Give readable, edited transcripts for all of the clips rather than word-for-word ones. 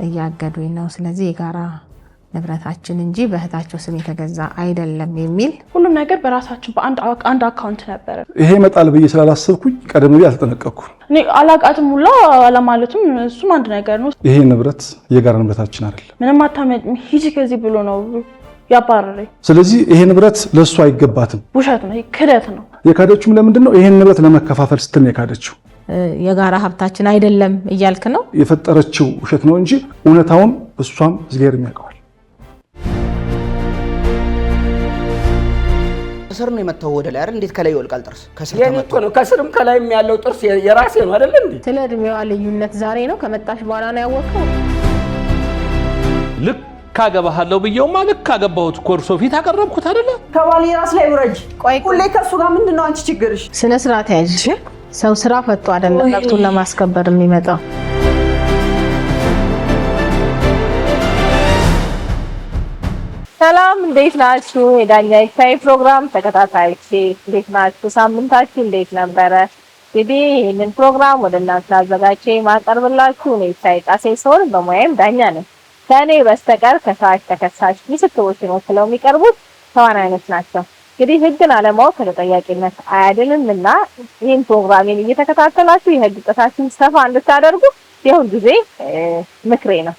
እያገዱኝ ነው ስለዚህ የጋራ ንብረታችን እንጂ በእህታቸው ስም የተገዛ አይደለም የሚል ሁሉም ነገር በራሳችን በአንድ አካውንት ነበር ይሄ መጣል በየ ስላላሰብኩኝ ቀደም ብዬ አልተጠነቀቅኩ እኔ አላቃትም ሁላ አለማለቱም እሱም አንድ ነገር ነው ይሄ ንብረት የጋራ ንብረታችን አይደለም ምንም አታመጭም ሂጂ ከዚህ ብሎ ነው ያባረረኝ ስለዚህ ይሄ ንብረት ለሱ አይገባትም ውሸት ነው ክደት ነው የካደችውም ለምንድን ነው ይሄን ንብረት ለመከፋፈል ስትል ነው የካደችው የጋራ ሀብታችን አይደለም እያልክ ነው የፈጠረችው ውሸት ነው እንጂ እውነታውን እሷም ዝገር የሚያውቀዋል ከስር ነው የመጣው ወደ ላይ አይደል እንዴት ከላይ ይወልቃል ጥርስ ከስር ተመጥቶ ነው ከስርም ከላይም ያለው ጥርስ የራሴ ነው አይደል እንዴ ስለ እድሜዋ ልዩነት ዛሬ ነው ከመጣሽ በኋላ ነው ያወቀው ልክ ካገባሃለው ብየውማ ልክ ካገባሁት ኮርሶ ፊት አቀረብኩት አይደለ ከባሌ ራስ ላይ ውረጅ ሁሌ ከሱ ጋር ምንድነው አንቺ ችግርሽ ስነ ስርዓት ያዥ ሰው ስራ ፈጥቶ አይደለም መብቱን ለማስከበር የሚመጣው ሰላም እንዴት ናችሁ የዳኛ ይታይ ፕሮግራም ተከታታዮች እንዴት ናችሁ ሳምንታችሁ እንዴት ነበረ እንግዲህ ይህንን ፕሮግራም ወደ እናንተ አዘጋጅቼ ማቀርብላችሁ ነው ይታይ ጣሴ ሰውን በሙያም ዳኛ ነኝ ከኔ በስተቀር ከሳሽ ተከሳሽ ምስክሮችን ወክለው የሚቀርቡት ተዋናዮች ናቸው እንግዲህ ህግን አለማወቅ ከተጠያቂነት አያድንምና ይህን ፕሮግራሜን እየተከታተላችሁ የህግ ጥሰታችሁን ሰፋ እንድታደርጉ የሁል ጊዜ ምክሬ ነው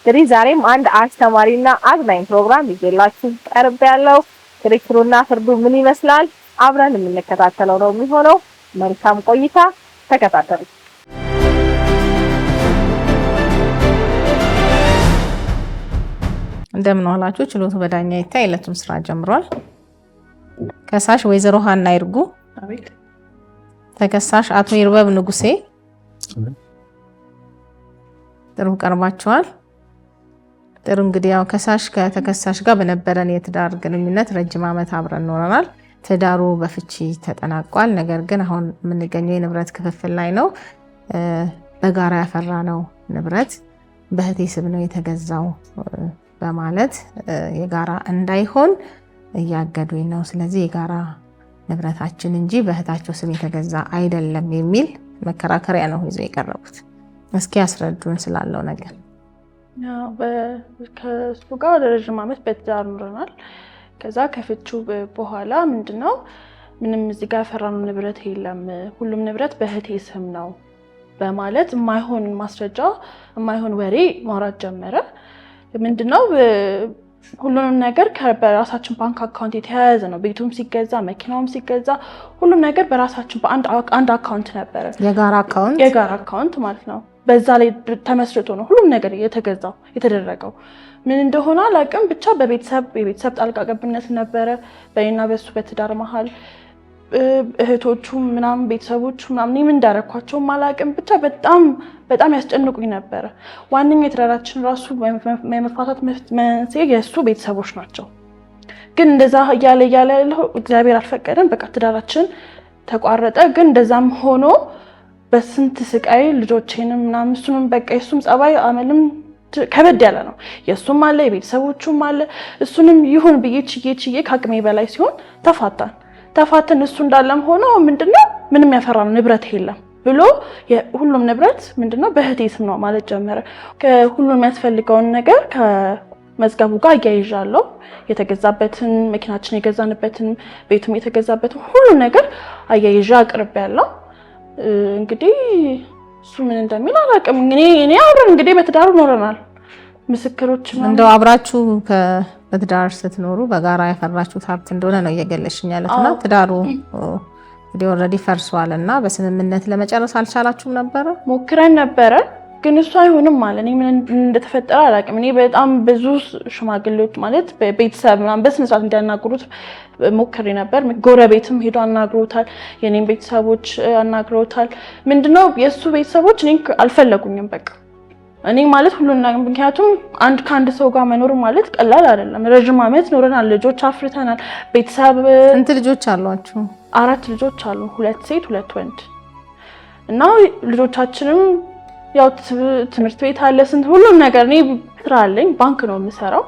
እንግዲህ ዛሬም አንድ አስተማሪና አዝናኝ ፕሮግራም ይዤላችሁ ቀርቤያለሁ ክርክሩና ፍርዱ ምን ይመስላል አብረን የምንከታተለው ነው የሚሆነው መልካም ቆይታ ተከታተሉ እንደምን ዋላችሁ ችሎቱ በዳኛ ይታይ ዕለቱን ስራ ጀምሯል ከሳሽ ወይዘሮ ሃና ይርጉ አቤት ተከሳሽ አቶ ይርበብ ንጉሴ ጥሩ ቀርባቸዋል ጥሩ እንግዲህ ያው ከሳሽ ከተከሳሽ ጋር በነበረን የትዳር ግንኙነት ረጅም ዓመት አብረን ኖረናል ትዳሩ በፍቺ ተጠናቋል ነገር ግን አሁን የምንገኘው የንብረት ክፍፍል ላይ ነው በጋራ ያፈራነው ንብረት በእህቴ ስም ነው የተገዛው በማለት የጋራ እንዳይሆን እያገዱኝ ነው ስለዚህ የጋራ ንብረታችን እንጂ በእህታቸው ስም የተገዛ አይደለም የሚል መከራከሪያ ነው ይዘው የቀረቡት እስኪ ያስረዱን ስላለው ነገር ያው ከሱ ጋር ለረጅም ዓመት በትዳር ኖረናል ከዛ ከፍቹ በኋላ ምንድነው ምንም እዚህ ጋር ያፈራነው ንብረት የለም ሁሉም ንብረት በእህቴ ስም ነው በማለት የማይሆን ማስረጃ የማይሆን ወሬ ማውራት ጀመረ ምንድነው ሁሉንም ነገር በራሳችን ባንክ አካውንት የተያያዘ ነው ቤቱም ሲገዛ መኪናውም ሲገዛ ሁሉም ነገር በራሳችን በአንድ አካውንት ነበር የጋራ አካውንት ማለት ነው በዛ ላይ ተመስርቶ ነው ሁሉም ነገር የተገዛው የተደረገው ምን እንደሆነ አላቅም ብቻ የቤተሰብ ጣልቃ ገብነት ነበረ በእኔና በሱ በትዳር መሃል እህቶቹ ምናምን ቤተሰቦቹ ምናምን ምን እንዳረኳቸው አላቅም ብቻ በጣም ያስጨንቁኝ ነበር ዋንኛው የትዳራችን ራሱ የመፋታት መንስኤ የሱ ቤተሰቦች ናቸው ግን እንደዛ ያለ እግዚአብሔር አልፈቀደም በቃ ትዳራችን ተቋረጠ ግን እንደዛም ሆኖ በስንት ስቃይ ልጆቼንም ምናምን እሱንም በቃ የሱም ጸባይ አመልም ከበድ ያለ ነው የሱም አለ የቤተሰቦቹም አለ እሱንም ይሁን ብዬ ችዬ ከአቅሜ በላይ ሲሆን ተፋተን እሱ እንዳለም ሆኖ ምንድነው ምንም ያፈራነው ንብረት የለም ብሎ ሁሉም ንብረት ምንድነው በእህቴ ስም ነው ማለት ጀመረ ከሁሉም ያስፈልገውን ነገር ከመዝገቡ ጋር ያያይዣለሁ የተገዛበትን መኪናችን የገዛንበትን ቤቱም የተገዛበትን ሁሉ ነገር አያይዣ አቅርቤያለሁ እንግዲህ እሱ ምን እንደሚል አላውቅም እኔ አብረን እንግዲህ በትዳር ኖረናል ምስክሮች እንደው አብራችሁ በትዳር ስትኖሩ በጋራ ያፈራችሁት ሀብት እንደሆነ ነው እየገለጽሽኝ ያለውና ትዳሩ እንግዲህ ኦልሬዲ ፈርሷልና በስምምነት ለመጨረስ አልቻላችሁም ነበር ሞክረን ነበር ግን እሱ አይሆንም ማለት እኔ ምን እንደተፈጠረ አላውቅም እኔ በጣም ብዙ ሽማግሌዎች ማለት በቤተሰብ ምናምን በስነ ስርዓት እንዲያናግሩት ሞክሬ ነበር ጎረቤትም ሄዶ አናግሮታል የኔም ቤተሰቦች አናግሮታል ምንድነው የሱ ቤተሰቦች እኔ አልፈለጉኝም በቃ እኔ ማለት ሁሉን ነገር ምክንያቱም ከአንድ ሰው ጋር መኖር ማለት ቀላል አይደለም ረጅም ዓመት ኖረናል ልጆች አፍርተናል ቤተሰብ ስንት ልጆች አሏችሁ 4 ልጆች አሉ 2 ሴት 2 ወንድ እና ልጆቻችንም ያው ትምህርት ቤት አለ ስንት ሁሉን ነገር እኔ ስራ አለኝ ባንክ ነው የምሰራው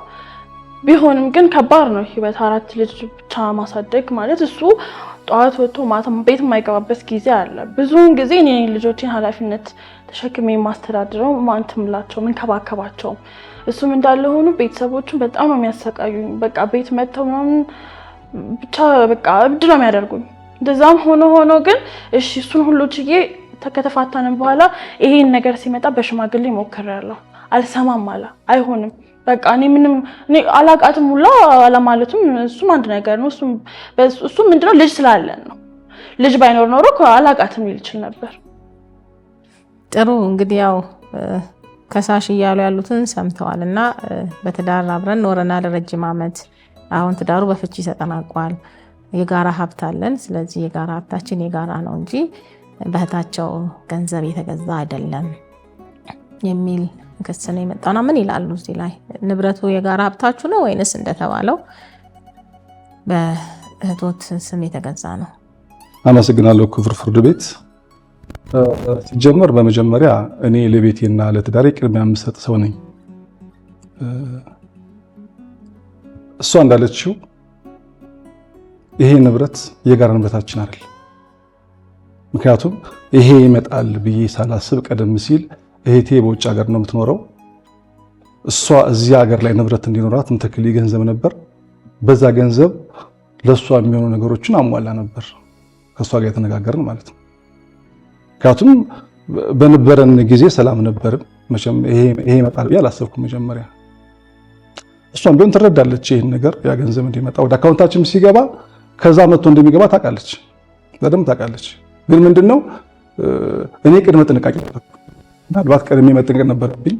ቢሆንም ግን ከባድ ነው ህይወት 4 ልጅ ብቻ ማሳደግ ማለት እሱ ጧት ወጥቶ ማታ ቤት የማይገባበት ጊዜ አለ ብዙውን ጊዜ እኔ ልጆቼን ኃላፊነት ተሸክሜ የማስተዳድረው ማንተምላቸው ምን ከባከባቸው እሱም እንዳለ ሆኖ ቤተሰቦቹን በጣም ነው የሚያሰቃዩኝ። በቃ ቤት መተው ምናምን ብቻ በቃ እብድ ነው የሚያደርጉኝ። እንደዛም ሆኖ ግን እሺ እሱን ሁሉ ችዬ ከተፋታንም በኋላ ይሄን ነገር ሲመጣ በሽማግሌ ሞክሬያለሁ። አልሰማም አለ። አይሆንም በቃ እኔ አላቃትም ሁላ አለማለቱም እሱም አንድ ነገር ነው። እሱም ምንድነው ልጅ ስላለን ነው። ልጅ ባይኖር ኖሮ አላቃትም ሊል ይችል ነበር። ጥሩ እንግዲህ ያው ከሳሽ እያሉ ያሉትን ሰምተዋል እና በትዳር አብረን ኖረናል ረጅም ዓመት። አሁን ትዳሩ በፍቺ ተጠናቋል። የጋራ ሀብት አለን። ስለዚህ የጋራ ሀብታችን የጋራ ነው እንጂ በእህታቸው ገንዘብ የተገዛ አይደለም የሚል ክስ ነው የመጣውና ምን ይላሉ እዚህ ላይ? ንብረቱ የጋራ ሀብታችሁ ነው ወይንስ እንደተባለው በእህቶት ስም የተገዛ ነው? አመሰግናለሁ ክቡር ፍርድ ቤት። ሲጀመር በመጀመሪያ እኔ ለቤቴና ለትዳሬ ቅድሚያ የምሰጥ ሰው ነኝ። እሷ እንዳለችው ይሄ ንብረት የጋራ ንብረታችን አይደል። ምክንያቱም ይሄ ይመጣል ብዬ ሳላስብ ቀደም ሲል እህቴ በውጭ ሀገር ነው የምትኖረው። እሷ እዚህ ሀገር ላይ ንብረት እንዲኖራት ምትክል ገንዘብ ነበር። በዛ ገንዘብ ለሷ የሚሆኑ ነገሮችን አሟላ ነበር። ከሷ ጋር የተነጋገርን ማለት ነው። ምክንያቱም በነበረን ጊዜ ሰላም ነበርን። መቼም ይሄ ይመጣል ብዬ አላሰብኩም መጀመሪያ። እሷም ቢሆን ትረዳለች ይሄን ነገር ያ ገንዘብ እንዲመጣ ወደ አካውንታችን ሲገባ ከዛ መጥቶ እንደሚገባ ታውቃለች፣ በደንብ ታውቃለች። ግን ምንድነው እኔ ቅድመ ጥንቃቄ አደረኩ። ምናልባት ቀድሜ መጠንቀቅ ነበረብኝ።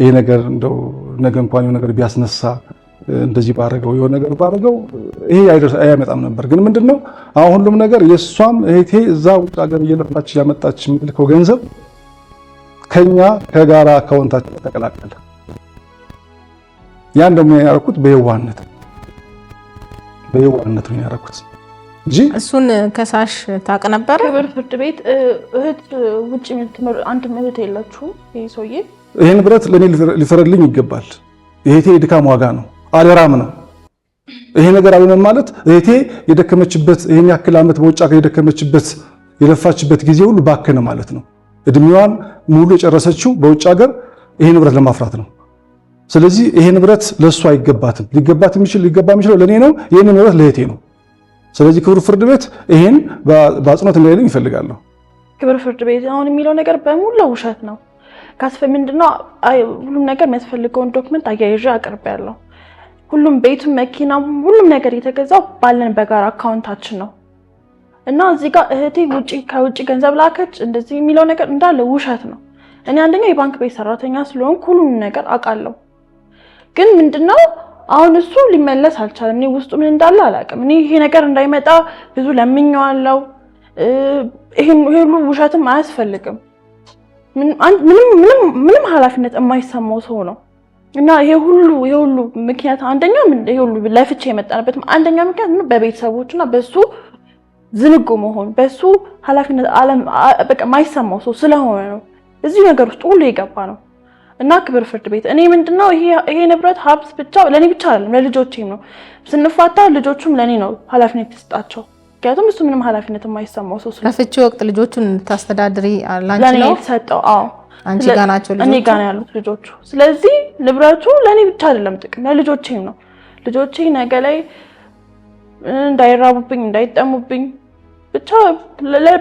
ይሄ ነገር እንደው ነገ እንኳን የሆነ ነገር ቢያስነሳ እንደዚህ ባረገው የሆነ ነገር ባረገው ይሄ አያመጣም ነበር። ግን ምንድነው አሁን ሁሉም ነገር የሷም እህቴ እዛ ውጭ ሀገር እየለፋች ያመጣች የምትልከው ገንዘብ ከኛ ከጋራ አካውንታችን ተቀላቀለ። ያን ደግሞ ያደረኩት በየዋህነት ነው ያደረኩት እንጂ እሱን ከሳሽ ታውቅ ነበር? ክብር ፍርድ ቤት እህት ውጭ የምትኖር አንድ እህት የላችሁም? ይሄ ሰውዬ ይሄን ንብረት ለኔ ሊፈረድልኝ ይገባል። እህቴ የድካም ዋጋ ነው፣ አልራም ነው። ይሄ ነገር አልሆነም ማለት እህቴ የደከመችበት ይሄን ያክል ዓመት በውጭ ሀገር የደከመችበት የለፋችበት ጊዜ ሁሉ ባከነ ማለት ነው። እድሜዋን ሙሉ የጨረሰችው በውጭ ሀገር ይሄ ንብረት ለማፍራት ነው። ስለዚህ ይሄ ንብረት ለሷ አይገባትም። ሊገባ የሚችለው ለኔ ነው። ይሄን ንብረት ለእህቴ ነው። ስለዚህ ክብር ፍርድ ቤት ይሄን በአጽንኦት እንዲያይልኝ ይፈልጋለሁ። ክብር ፍርድ ቤት አሁን የሚለው ነገር በሙሉ ውሸት ነው። ምንድነው ሁሉም ነገር የሚያስፈልገውን ዶክመንት አያይዤ አቅርቤያለሁ። ሁሉም ቤቱም መኪናም ሁሉም ነገር የተገዛው ባለን በጋራ አካውንታችን ነው እና እዚህ ጋር እህቴ ከውጭ ገንዘብ ላከች እንደዚህ የሚለው ነገር እንዳለ ውሸት ነው። እኔ አንደኛ የባንክ ቤት ሰራተኛ ስለሆንኩ ሁሉም ነገር አውቃለሁ። ግን ምንድነው አሁን እሱ ሊመለስ አልቻለም። እኔ ውስጡ ምን እንዳለ አላውቅም። እኔ ይሄ ነገር እንዳይመጣ ብዙ ለምኜዋለሁ። ይሄን ሁሉ ውሸትም አያስፈልግም። ምንም ኃላፊነት የማይሰማው ሰው ነው እና ይሄ ሁሉ ምክንያት አንደኛ ይሄ ሁሉ ለፍቼ የመጣንበት አንደኛ ምክንያት በቤተሰቦችና በሱ ዝንጉ መሆን በሱ ኃላፊነት በቃ የማይሰማው ሰው ስለሆነ ነው እዚህ ነገር ውስጥ ሁሉ የገባ ነው። እና ክብር ፍርድ ቤት እኔ ምንድነው ይሄ ንብረት ሀብት ብቻ ለኔ ብቻ አይደለም ለልጆቼም ነው። ስንፋታ ልጆቹም ለኔ ነው ኃላፊነት ተሰጣቸው። ምክንያቱም እሱ ምንም ኃላፊነት የማይሰማው ሰው ስለሆነ በፍቺ ወቅት ልጆቹን ታስተዳድሪ ላንቺ ነው ለኔ ተሰጠው። አዎ አንቺ ጋር ናቸው ልጆቹ? እኔ ጋር ነው ያሉት ልጆቹ። ስለዚህ ንብረቱ ለኔ ብቻ አይደለም ጥቅም ለልጆቼም ነው። ልጆቼ ነገ ላይ እንዳይራቡብኝ እንዳይጠሙብኝ ብቻ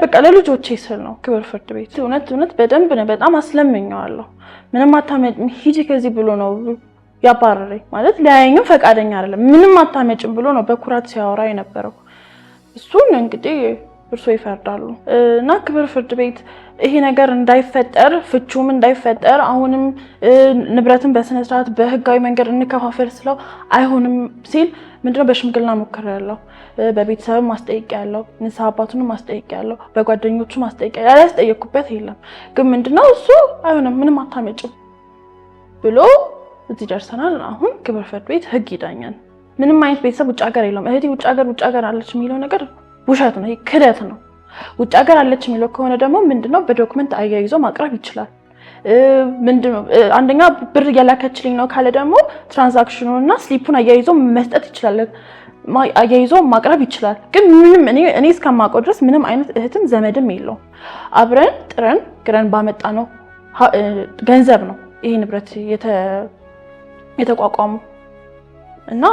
በቃ ለልጆቼ ስል ነው። ክብር ፍርድ ቤት እውነት በደንብ ነው በጣም አስለምኘዋለሁ። ምንም አታመጭም ሂጂ ከዚህ ብሎ ነው ያባረረኝ። ማለት ሊያየኝም ፈቃደኛ አይደለም። ምንም አታመጭም ብሎ ነው በኩራት ሲያወራ የነበረው። እሱን እንግዲህ እርሶ ይፈርዳሉ። እና ክብር ፍርድ ቤት ይሄ ነገር እንዳይፈጠር ፍቹም እንዳይፈጠር አሁንም ንብረትን በስነ ስርዓት በህጋዊ መንገድ እንከፋፈል ስለው አይሆንም ሲል ምንድነው በሽምግልና ሞክሬያለሁ። በቤተሰብ ማስጠየቂያለሁ፣ ንስሐ አባቱን ማስጠየቂያለሁ፣ በጓደኞቹ ማስጠየቂያለሁ። ያላስጠየቅኩበት የለም። ግን ምንድነው እሱ አይሆንም ምንም አታመጭም ብሎ እዚህ ደርሰናል። አሁን ክብር ፍርድ ቤት ህግ ይዳኛል። ምንም አይነት ቤተሰብ ውጭ ሀገር የለውም። እህቴ ውጭ ሀገር አለች የሚለው ነገር ውሸት ነው፣ ክደት ነው። ውጭ ሀገር አለች የሚለው ከሆነ ደግሞ ምንድነው በዶክመንት አያይዞ ማቅረብ ይችላል። ምንድነው አንደኛ ብር እያላከችልኝ ነው ካለ ደግሞ ትራንዛክሽኑንና ስሊፑን አያይዞ መስጠት ይችላል። አያይዞ ማቅረብ ይችላል። ግን ምንም እኔ እስከማውቀው ድረስ ምንም አይነት እህትም ዘመድም የለውም። አብረን ጥረን ግረን ባመጣ ነው ገንዘብ ነው ይሄ ንብረት የተቋቋሙ እና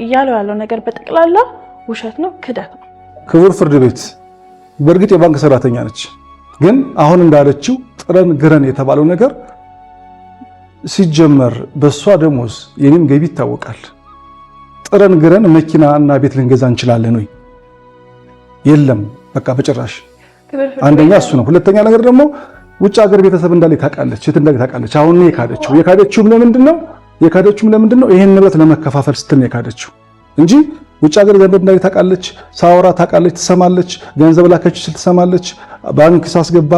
እያለው ያለው ነገር በጠቅላላ ውሸት ነው፣ ክደት ነው። ክቡር ፍርድ ቤት በእርግጥ የባንክ ሰራተኛ ነች፣ ግን አሁን እንዳለችው ጥረን ግረን የተባለው ነገር ሲጀመር በሷ ደሞዝ የኔም ገቢ ይታወቃል። ጥረን ግረን መኪና እና ቤት ልንገዛ እንችላለን ወይ? የለም በቃ በጭራሽ። አንደኛ እሱ ነው። ሁለተኛ ነገር ደግሞ ውጭ ሀገር ቤተሰብ እንዳለ ታውቃለች፣ የት እንዳለ ታውቃለች። አሁን ነው የካደችውም ለምንድን ነው ይሄን ንብረት ለመከፋፈል ስትል ነው የካደችው እንጂ ውጭ ሀገር ዘመድ እንዳለ ታውቃለች፣ ሳወራ ታውቃለች፣ ትሰማለች፣ ገንዘብ ላከች ስል ትሰማለች፣ ባንክ ሳስገባ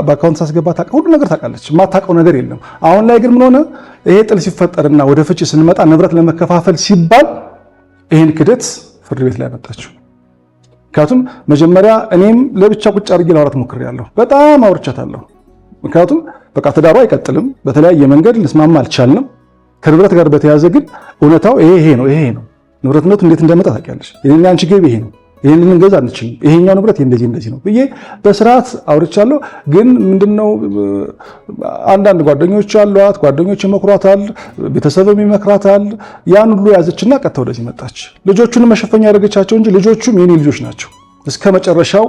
በአካውንት ሳስገባ ሁሉ ነገር ታውቃለች። የማታውቀው ነገር የለም። አሁን ላይ ግን ምን ሆነ? ይሄ ጥል ሲፈጠርና ወደ ፍቺ ስንመጣ ንብረት ለመከፋፈል ሲባል ይሄን ክደት ፍርድ ቤት ላይ አመጣችው። ምክንያቱም መጀመሪያ እኔም ለብቻ ቁጭ አድርጌ ላወራት ሞክሬያለሁ፣ በጣም አውርቻታለሁ። ምክንያቱም በቃ ትዳሩ አይቀጥልም፣ በተለያየ መንገድ ልስማማ አልቻልንም። ከንብረት ጋር በተያያዘ ግን እውነታው ይሄ ነው ንብረትነቱ እንዴት እንደመጣ ታውቂያለሽ። የኔ አንቺ ገቢ ይሄ ነው፣ ይሄን ልንገዛ አንችልም፣ ይሄኛው ንብረት እንደዚህ ነው ብዬ በስርዓት አውርቻለሁ። ግን ምንድነው አንዳንድ ጓደኞች አሏት፣ ጓደኞች ይመክሯታል፣ ቤተሰብም ይመክራታል። ያን ሁሉ ያዘችና ቀጥታ ወደዚህ መጣች። ልጆቹን መሸፈኛ ያደረገቻቸው እንጂ ልጆቹም የኔ ልጆች ናቸው እስከ መጨረሻው።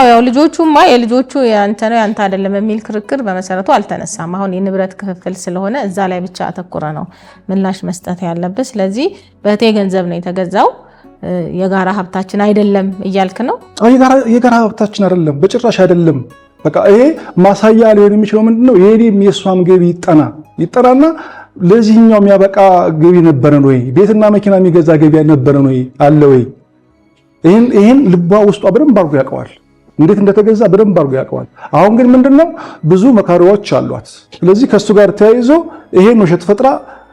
ያው ልጆቹማ የልጆቹ ያንተ ነው ያንተ አይደለም የሚል ክርክር በመሰረቱ አልተነሳም። አሁን የንብረት ክፍፍል ስለሆነ እዛ ላይ ብቻ አተኩረ ነው ምላሽ መስጠት ያለበት። ስለዚህ በእቴ ገንዘብ ነው የተገዛው የጋራ ሀብታችን አይደለም እያልክ ነው? የጋራ ሀብታችን አይደለም፣ በጭራሽ አይደለም። በቃ ይሄ ማሳያ ሊሆን የሚችለው ምንድነው? የኔም የሷም ገቢ ይጠናና ለዚህኛው የሚያበቃ ገቢ ነበረን ወይ? ቤትና መኪና የሚገዛ ገቢ ነበረን ወይ? አለ ወይ? ይሄን ልቧ ውስጧ በደንብ አድርጎ ያውቀዋል። እንዴት እንደተገዛ በደንብ አድርጎ ያውቀዋል። አሁን ግን ምንድነው ብዙ መካሪዎች አሏት። ስለዚህ ከሱ ጋር ተያይዞ ይሄን ውሸት ፈጥራ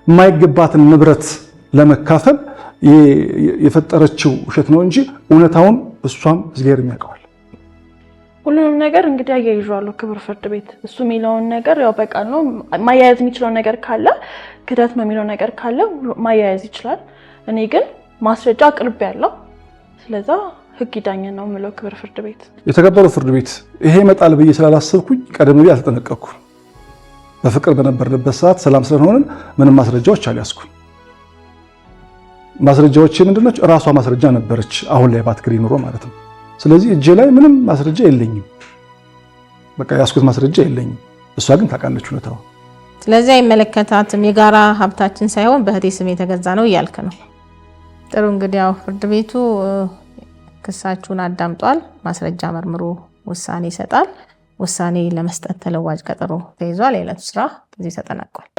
የማይገባትን ንብረት ለመካፈል የፈጠረችው ውሸት ነው እንጂ እውነታውን እሷም እግዚአብሔር ያውቀዋል። ሁሉንም ነገር እንግዲህ አያይዣለሁ ክቡር ፍርድ ቤት። እሱ የሚለውን ነገር ያው በቃል ነው ማያያዝ የሚችለው ነገር ካለ ክደት ነው የሚለው ነገር ካለ ማያያዝ ይችላል። እኔ ግን ማስረጃ አቅርቤ ያለው ስለዛ ህግ ይዳኘን ነው የምለው ክቡር ፍርድ ቤት። የተከበረው ፍርድ ቤት ይሄ ይመጣል ብዬ ስላላሰብኩኝ ቀደም ብዬ አልተጠነቀቅኩም። በፍቅር በነበርንበት ሰዓት ሰላም ስለሆነን ምንም ማስረጃዎች አልያዝኩም። ማስረጃዎች ምንድነው? ራሷ ማስረጃ ነበረች አሁን ላይ ባትክሪ ኑሮ ማለት ነው። ስለዚህ እጄ ላይ ምንም ማስረጃ የለኝም። በቃ ያስኩት ማስረጃ የለኝም። እሷ ግን ታውቃለች ሁኔታው። ስለዚህ አይመለከታትም፣ የጋራ ሀብታችን ሳይሆን በእህቴ ስም የተገዛ ነው እያልክ ነው። ጥሩ እንግዲህ ያው ፍርድ ቤቱ ክሳችሁን አዳምጧል። ማስረጃ መርምሮ ውሳኔ ይሰጣል። ውሳኔ ለመስጠት ተለዋጭ ቀጠሮ ተይዟል። የዕለቱ ስራ እዚህ ተጠናቋል።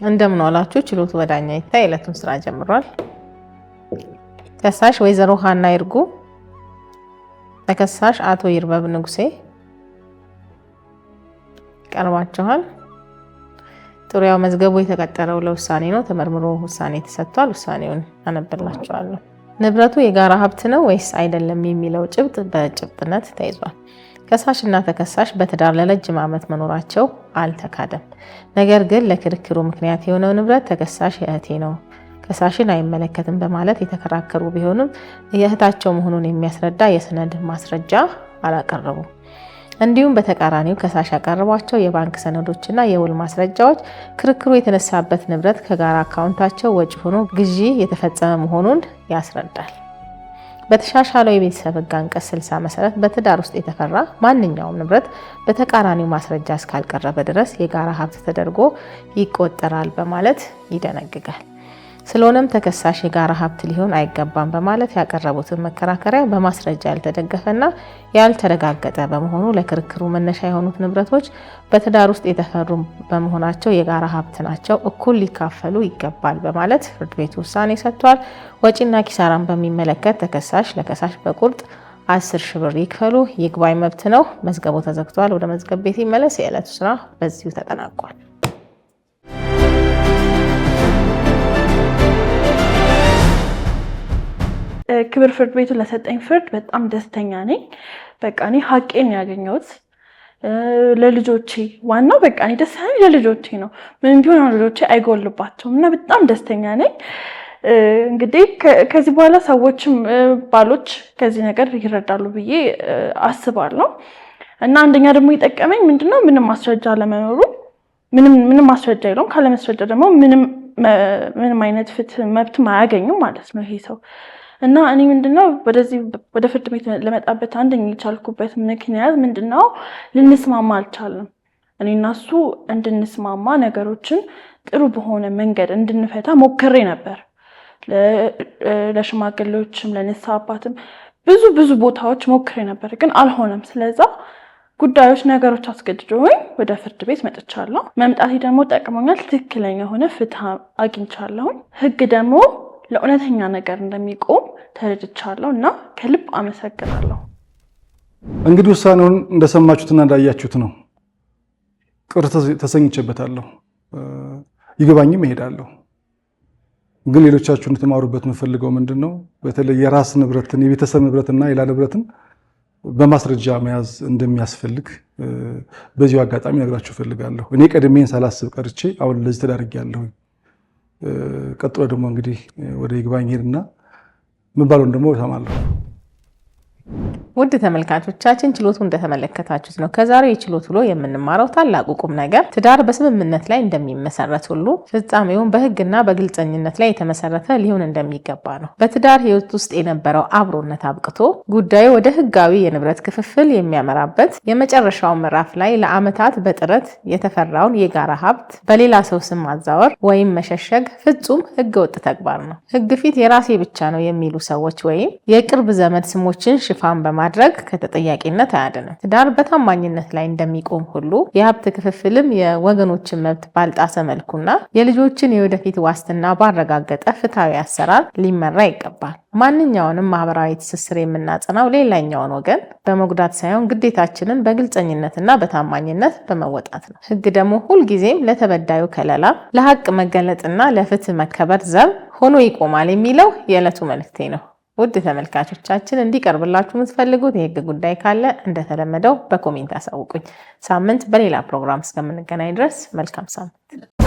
እንደምን ዋላችሁ። ችሎቱ በዳኛ ይታይ የዕለቱን ስራ ጀምሯል። ተከሳሽ ወይዘሮ ሀና ይርጉ፣ ተከሳሽ አቶ ይርበብ ንጉሴ ቀርባችኋል። ጥሩ ያው መዝገቡ የተቀጠረው ለውሳኔ ነው። ተመርምሮ ውሳኔ ተሰጥቷል። ውሳኔውን አነብላችኋለሁ። ንብረቱ የጋራ ሀብት ነው ወይስ አይደለም የሚለው ጭብጥ በጭብጥነት ተይዟል። ከሳሽና ተከሳሽ በትዳር ለረጅም ዓመት መኖራቸው አልተካደም። ነገር ግን ለክርክሩ ምክንያት የሆነው ንብረት ተከሳሽ የእህቴ ነው፣ ከሳሽን አይመለከትም በማለት የተከራከሩ ቢሆንም የእህታቸው መሆኑን የሚያስረዳ የሰነድ ማስረጃ አላቀረቡም። እንዲሁም በተቃራኒው ከሳሽ ያቀረቧቸው የባንክ ሰነዶችና የውል ማስረጃዎች ክርክሩ የተነሳበት ንብረት ከጋራ አካውንታቸው ወጪ ሆኖ ግዢ የተፈጸመ መሆኑን ያስረዳል። በተሻሻለው የቤተሰብ ሕግ አንቀጽ 60 መሰረት በትዳር ውስጥ የተፈራ ማንኛውም ንብረት በተቃራኒው ማስረጃ እስካልቀረበ ድረስ የጋራ ሀብት ተደርጎ ይቆጠራል በማለት ይደነግጋል። ስለሆነም ተከሳሽ የጋራ ሀብት ሊሆን አይገባም በማለት ያቀረቡትን መከራከሪያ በማስረጃ ያልተደገፈና ያልተረጋገጠ በመሆኑ ለክርክሩ መነሻ የሆኑት ንብረቶች በትዳር ውስጥ የተፈሩ በመሆናቸው የጋራ ሀብት ናቸው፣ እኩል ሊካፈሉ ይገባል በማለት ፍርድ ቤቱ ውሳኔ ሰጥቷል። ወጪና ኪሳራን በሚመለከት ተከሳሽ ለከሳሽ በቁርጥ 10 ሺህ ብር ይክፈሉ። ይግባኝ መብት ነው። መዝገቡ ተዘግቷል። ወደ መዝገብ ቤት ይመለስ። የዕለቱ ስራ በዚሁ ተጠናቋል። ክብር ፍርድ ቤቱ ለሰጠኝ ፍርድ በጣም ደስተኛ ነኝ። በቃ እኔ ሀቄን ያገኘሁት ለልጆቼ ዋናው በቃ እኔ ደስ ያለኝ ለልጆቼ ነው። ምንም ቢሆን ልጆቼ አይጎልባቸውም እና በጣም ደስተኛ ነኝ። እንግዲህ ከዚህ በኋላ ሰዎችም ባሎች ከዚህ ነገር ይረዳሉ ብዬ አስባለሁ። እና አንደኛ ደግሞ የጠቀመኝ ምንድነው ምንም ማስረጃ ለመኖሩ ምንም ማስረጃ የለውም። ካለ ማስረጃ ደግሞ ምንም አይነት ፍትህ መብት ማያገኝም ማለት ነው ይሄ ሰው። እና እኔ ምንድነው ወደ ፍርድ ቤት ለመጣበት አንደኛ የቻልኩበት ምክንያት ምንድነው ልንስማማ አልቻልንም። እኔና እሱ እንድንስማማ ነገሮችን ጥሩ በሆነ መንገድ እንድንፈታ ሞክሬ ነበር። ለሽማግሌዎችም ለንስሐ አባትም ብዙ ቦታዎች ሞክሬ ነበር፣ ግን አልሆነም። ስለዛ ጉዳዮች ነገሮች አስገድደውኝ ወደ ፍርድ ቤት መጥቻለሁ። መምጣቴ ደግሞ ጠቅሞኛል። ትክክለኛ የሆነ ፍትህ አግኝቻለሁ። ህግ ደግሞ ለእውነተኛ ነገር እንደሚቆም ተረድቻለሁ እና ከልብ አመሰግናለሁ። እንግዲህ ውሳኔውን እንደሰማችሁትና እንዳያችሁት ነው። ቅር ተሰኝቼበታለሁ፣ ይገባኝም እሄዳለሁ። ግን ሌሎቻችሁ እንድትማሩበት የምፈልገው ምንድነው በተለይ የራስ ንብረትን የቤተሰብ ንብረትና የላ ንብረትን በማስረጃ መያዝ እንደሚያስፈልግ በዚሁ አጋጣሚ ነግራችሁ ፈልጋለሁ። እኔ ቀድሜን ሳላስብ ቀርቼ አሁን ለዚህ ተዳርጌያለሁ። ቀጥሎ ደግሞ እንግዲህ ወደ ይግባኝ ሄድና ምባለውን ደግሞ እሰማለሁ። ውድ ተመልካቾቻችን ችሎቱ እንደተመለከታችሁት ነው። ከዛሬው የችሎት ውሎ የምንማረው ታላቁ ቁም ነገር ትዳር በስምምነት ላይ እንደሚመሰረት ሁሉ ፍጻሜውን በሕግና በግልጸኝነት ላይ የተመሰረተ ሊሆን እንደሚገባ ነው። በትዳር ሕይወት ውስጥ የነበረው አብሮነት አብቅቶ ጉዳዩ ወደ ሕጋዊ የንብረት ክፍፍል የሚያመራበት የመጨረሻው ምዕራፍ ላይ ለዓመታት በጥረት የተፈራውን የጋራ ሀብት በሌላ ሰው ስም ማዛወር ወይም መሸሸግ ፍጹም ሕገወጥ ተግባር ነው። ሕግ ፊት የራሴ ብቻ ነው የሚሉ ሰዎች ወይም የቅርብ ዘመድ ስሞችን ሽፋን በማድረግ ከተጠያቂነት አያድንም። ትዳር በታማኝነት ላይ እንደሚቆም ሁሉ የሀብት ክፍፍልም የወገኖችን መብት ባልጣሰ መልኩና የልጆችን የወደፊት ዋስትና ባረጋገጠ ፍትሃዊ አሰራር ሊመራ ይገባል። ማንኛውንም ማህበራዊ ትስስር የምናጸናው ሌላኛውን ወገን በመጉዳት ሳይሆን ግዴታችንን በግልጸኝነትና በታማኝነት በመወጣት ነው። ሕግ ደግሞ ሁልጊዜም ለተበዳዩ ከለላ፣ ለሀቅ መገለጥና ለፍትህ መከበር ዘብ ሆኖ ይቆማል የሚለው የዕለቱ መልእክቴ ነው። ውድ ተመልካቾቻችን እንዲቀርብላችሁ የምትፈልጉት የህግ ጉዳይ ካለ እንደተለመደው በኮሜንት አሳውቁኝ። ሳምንት በሌላ ፕሮግራም እስከምንገናኝ ድረስ መልካም ሳምንት።